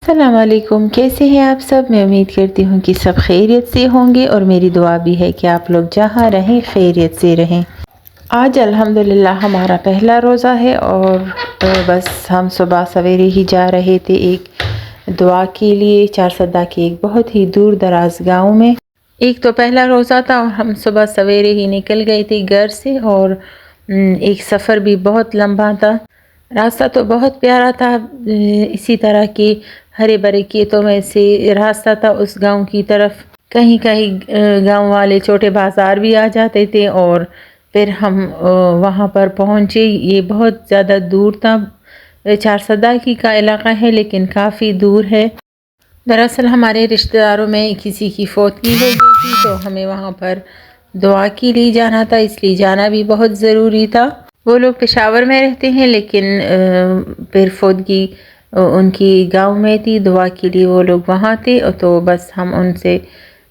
अस्सलाम वालेकुम। कैसे हैं आप सब? मैं उम्मीद करती हूँ कि सब खैरियत से होंगे और मेरी दुआ भी है कि आप लोग जहाँ रहें खैरियत से रहें। आज अल्हम्दुलिल्लाह हमारा पहला रोज़ा है और बस हम सुबह सवेरे ही जा रहे थे एक दुआ के लिए चारसद्दा के एक बहुत ही दूर दराज गाँव में। एक तो पहला रोज़ा था और हम सुबह सवेरे ही निकल गए थे घर से और एक सफ़र भी बहुत लंबा था। रास्ता तो बहुत प्यारा था, इसी तरह के हरे भरे खेतों में से रास्ता था उस गांव की तरफ। कहीं कहीं गांव वाले छोटे बाज़ार भी आ जाते थे और फिर हम वहां पर पहुंचे। ये बहुत ज़्यादा दूर था, चारसद्दा की का इलाका है लेकिन काफ़ी दूर है। दरअसल हमारे रिश्तेदारों में किसी की फौतगी हो गई थी तो हमें वहाँ पर दुआ के लिए जाना था, इसलिए जाना भी बहुत ज़रूरी था। वो लोग पेशावर में रहते हैं लेकिन फिर फौतगी उनकी गांव में थी, दुआ के लिए वो लोग वहाँ थे। तो बस हम उनसे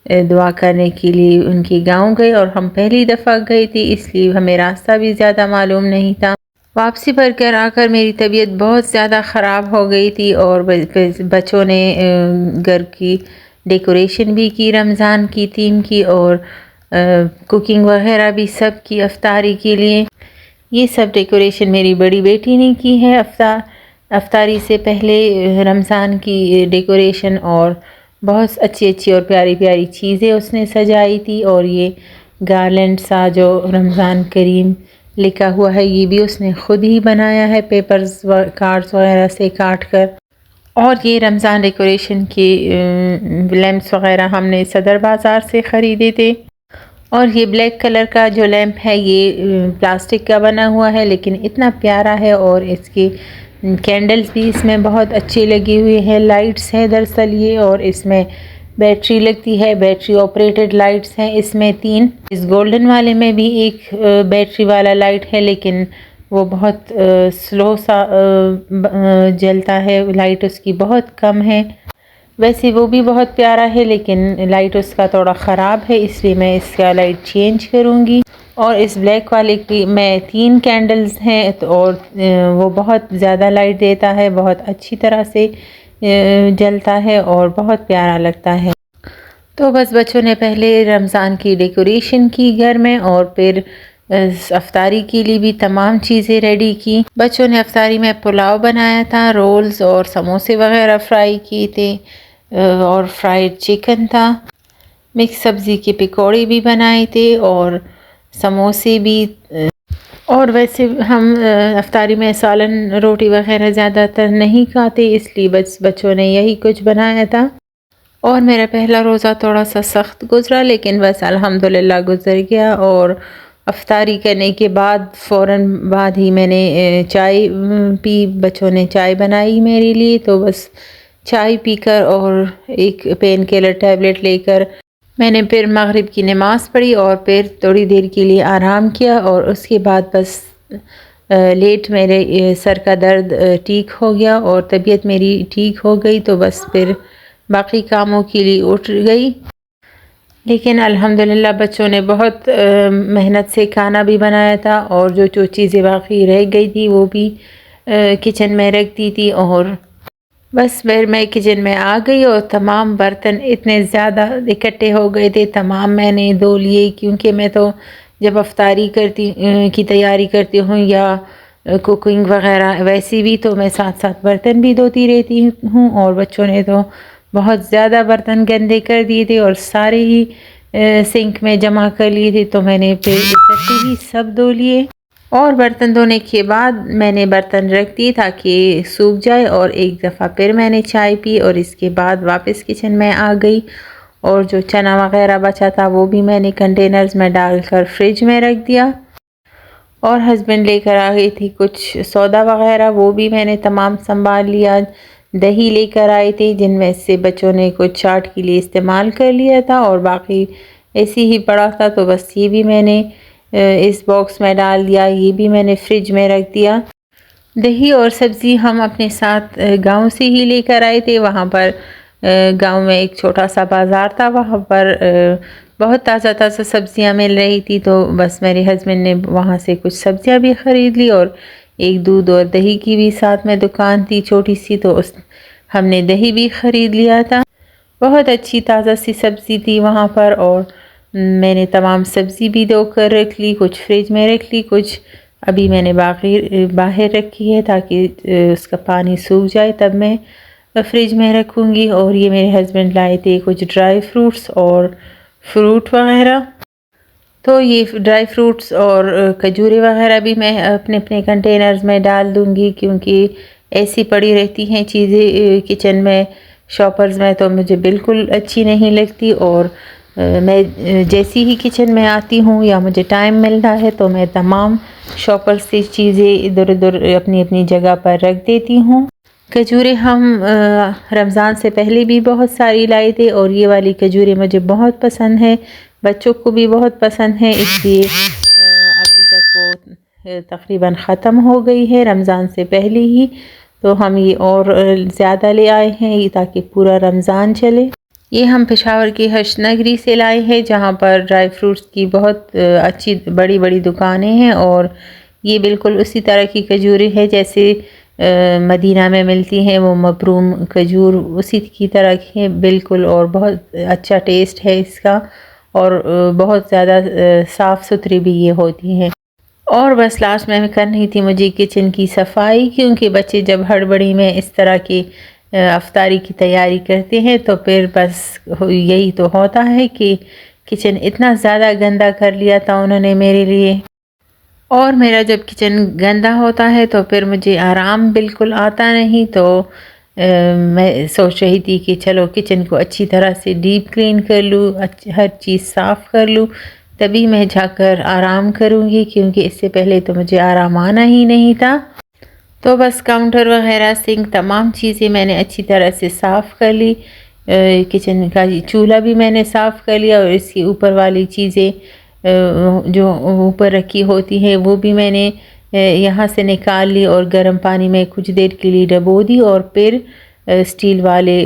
दुआ करने के लिए उनके गांव गए और हम पहली दफ़ा गए थे इसलिए हमें रास्ता भी ज़्यादा मालूम नहीं था। वापसी पर घर आकर मेरी तबीयत बहुत ज़्यादा ख़राब हो गई थी और बच्चों ने घर की डेकोरेशन भी की रमज़ान की थीम की और कुकिंग वगैरह भी सब की अफ्तारी के लिए। ये सब डेकोरेशन मेरी बड़ी बेटी ने की है। अफ्तारी से पहले रमज़ान की डेकोरेशन और बहुत अच्छी अच्छी और प्यारी प्यारी चीज़ें उसने सजाई थी। और ये गार्लैंड सा जो रमज़ान करीम लिखा हुआ है ये भी उसने ख़ुद ही बनाया है, पेपर्स कार्ड्स वगैरह से काट कर। और ये रमज़ान डेकोरेशन के लैम्प्स वगैरह हमने सदर बाज़ार से ख़रीदे थे। और ये ब्लैक कलर का जो लैंप है ये प्लास्टिक का बना हुआ है लेकिन इतना प्यारा है और इसकी कैंडल्स भी इसमें बहुत अच्छी लगी हुई है। लाइट्स है दरअसल ये, और इसमें बैटरी लगती है, बैटरी ऑपरेटेड लाइट्स हैं इसमें 3। इस गोल्डन वाले में भी एक बैटरी वाला लाइट है लेकिन वो बहुत स्लो सा जलता है, लाइट उसकी बहुत कम है। वैसे वो भी बहुत प्यारा है लेकिन लाइट उसका थोड़ा ख़राब है इसलिए मैं इसका लाइट चेंज करूँगी। और इस ब्लैक वाले की मैं 3 कैंडल्स हैं तो और वो बहुत ज़्यादा लाइट देता है, बहुत अच्छी तरह से जलता है और बहुत प्यारा लगता है। तो बस बच्चों ने पहले रमज़ान की डेकोरेशन की घर में और फिर अफ्तारी के लिए भी तमाम चीज़ें रेडी की। बच्चों ने अफ्तारी में पुलाव बनाया था, रोल्स और समोसे वगैरह फ्राई किए थे और फ्राइड चिकन था। मिक्स सब्ज़ी के पकौड़े भी बनाए थे और समोसे भी। और वैसे हम अफ्तारी में सालन रोटी वगैरह ज़्यादातर नहीं खाते इसलिए बस बच्चों ने यही कुछ बनाया था। और मेरा पहला रोज़ा थोड़ा सा सख्त गुज़रा लेकिन बस अल्हम्दुलिल्लाह गुज़र गया। और अफ्तारी करने के बाद फ़ौरन बाद ही मैंने चाय पी। बच्चों ने चाय बनाई मेरे लिए तो बस चाय पीकर और एक पेन किलर टैबलेट लेकर मैंने फिर मगरिब की नमाज़ पढ़ी और फिर थोड़ी देर के लिए आराम किया। और उसके बाद बस लेट मेरे सर का दर्द ठीक हो गया और तबीयत मेरी ठीक हो गई तो बस फिर बाकी कामों के लिए उठ गई। लेकिन अल्हम्दुलिल्लाह बच्चों ने बहुत मेहनत से खाना भी बनाया था और जो चीज़ें बाकी रह गई थी वो भी किचन में रख दी थी। और बस फिर मैं किचन में आ गई और तमाम बर्तन इतने ज़्यादा इकट्ठे हो गए थे, तमाम मैंने धो लिए क्योंकि मैं तो जब अफ्तारी की तैयारी करती हूँ या कुकिंग वगैरह वैसे भी तो मैं साथ साथ बर्तन भी धोती रहती हूँ। और बच्चों ने तो बहुत ज़्यादा बर्तन गंदे कर दिए थे और सारे ही सिंक में जमा कर लिए थे तो मैंने फिर इकट्ठे ही सब धो लिए। और बर्तन धोने के बाद मैंने बर्तन रख दिए ताकि सूख जाए और एक दफ़ा फिर मैंने चाय पी और इसके बाद वापस किचन में आ गई। और जो चना वगैरह बचा था वो भी मैंने कंटेनर्स में डालकर फ्रिज में रख दिया। और हस्बैंड लेकर आ गई थी कुछ सौदा वगैरह, वो भी मैंने तमाम संभाल लिया। दही लेकर आए थे जिनमें से बच्चों ने कुछ चाट के लिए इस्तेमाल कर लिया था और बाकी ऐसे ही पड़ा था तो बस ये भी मैंने इस बॉक्स में डाल दिया, ये भी मैंने फ्रिज में रख दिया। दही और सब्ज़ी हम अपने साथ गांव से ही लेकर आए थे। वहाँ पर गांव में एक छोटा सा बाज़ार था, वहाँ पर बहुत ताज़ा ताज़ा सब्ज़ियाँ मिल रही थी तो बस मेरे हस्बैंड ने वहाँ से कुछ सब्ज़ियाँ भी ख़रीद ली और एक दूध और दही की भी साथ में दुकान थी छोटी सी तो हमने दही भी ख़रीद लिया था। बहुत अच्छी ताज़ा सी सब्ज़ी थी वहाँ पर, और मैंने तमाम सब्ज़ी भी धोकर रख ली, कुछ फ्रिज में रख ली, कुछ अभी मैंने बाहर रखी है ताकि उसका पानी सूख जाए, तब मैं फ्रिज में रखूँगी। और ये मेरे हस्बैंड लाए थे कुछ ड्राई फ्रूट्स और फ्रूट वगैरह, तो ये ड्राई फ्रूट्स और खजूरें वगैरह भी मैं अपने अपने कंटेनर्स में डाल दूँगी, क्योंकि ऐसी पड़ी रहती हैं चीज़ें किचन में, शॉपर्स में, तो मुझे बिल्कुल अच्छी नहीं लगती। और मैं जैसी ही किचन में आती हूँ या मुझे टाइम मिलता है तो मैं तमाम शॉपर्स से चीज़ें इधर उधर अपनी अपनी जगह पर रख देती हूँ। खजूरें हम रमज़ान से पहले भी बहुत सारी लाए थे, और ये वाली खजूरें मुझे बहुत पसंद है, बच्चों को भी बहुत पसंद है, इसलिए अभी तक वो तकरीबन ख़त्म हो गई है रमज़ान से पहले ही। तो हम ये और ज़्यादा ले आए हैं ताकि पूरा रमज़ान चले। ये हम पेशावर की हर्ष नगरी से लाए हैं, जहाँ पर ड्राई फ्रूट्स की बहुत अच्छी बड़ी बड़ी दुकानें हैं, और ये बिल्कुल उसी तरह की खजूरें हैं जैसे मदीना में मिलती हैं, वो मबरूम खजूर उसी की तरह की है बिल्कुल, और बहुत अच्छा टेस्ट है इसका, और बहुत ज़्यादा साफ़ सुथरी भी ये होती हैं। और बस लास्ट में करनी थी मुझे किचन की सफाई, क्योंकि बच्चे जब हड़बड़ी में इस तरह की अफ्तारी की तैयारी करते हैं तो फिर बस यही तो होता है कि किचन इतना ज़्यादा गंदा कर लिया था उन्होंने मेरे लिए। और मेरा जब किचन गंदा होता है तो फिर मुझे आराम बिल्कुल आता नहीं, तो मैं सोच रही थी कि चलो किचन को अच्छी तरह से डीप क्लीन कर लूँ, हर चीज़ साफ़ कर लूँ, तभी मैं जाकर आराम करूँगी, क्योंकि इससे पहले तो मुझे आराम आना ही नहीं था। तो बस काउंटर वगैरह, सिंक, तमाम चीज़ें मैंने अच्छी तरह से साफ़ कर ली। किचन का चूल्हा भी मैंने साफ़ कर लिया, और इसकी ऊपर वाली चीज़ें जो ऊपर रखी होती हैं वो भी मैंने यहाँ से निकाल ली, और गर्म पानी में कुछ देर के लिए डबो दी, और फिर स्टील वाले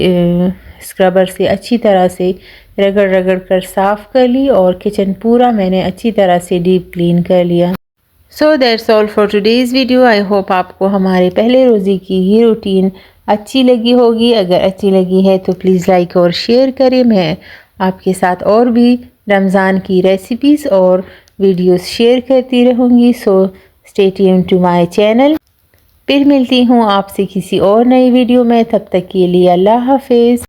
स्क्रबर से अच्छी तरह से रगड़ रगड़ कर साफ़ कर ली, और किचन पूरा मैंने अच्छी तरह से डीप क्लीन कर लिया। So that's all for today's video. I hope आपको हमारे पहले रोज़े की ये रूटीन अच्छी लगी होगी। अगर अच्छी लगी है तो प्लीज़ लाइक और शेयर करें। मैं आपके साथ और भी रमज़ान की रेसिपीज़ और वीडियोस शेयर करती रहूँगी। So stay tuned to my channel. फिर मिलती हूँ आपसे किसी और नई वीडियो में, तब तक के लिए अल्लाह हाफिज़।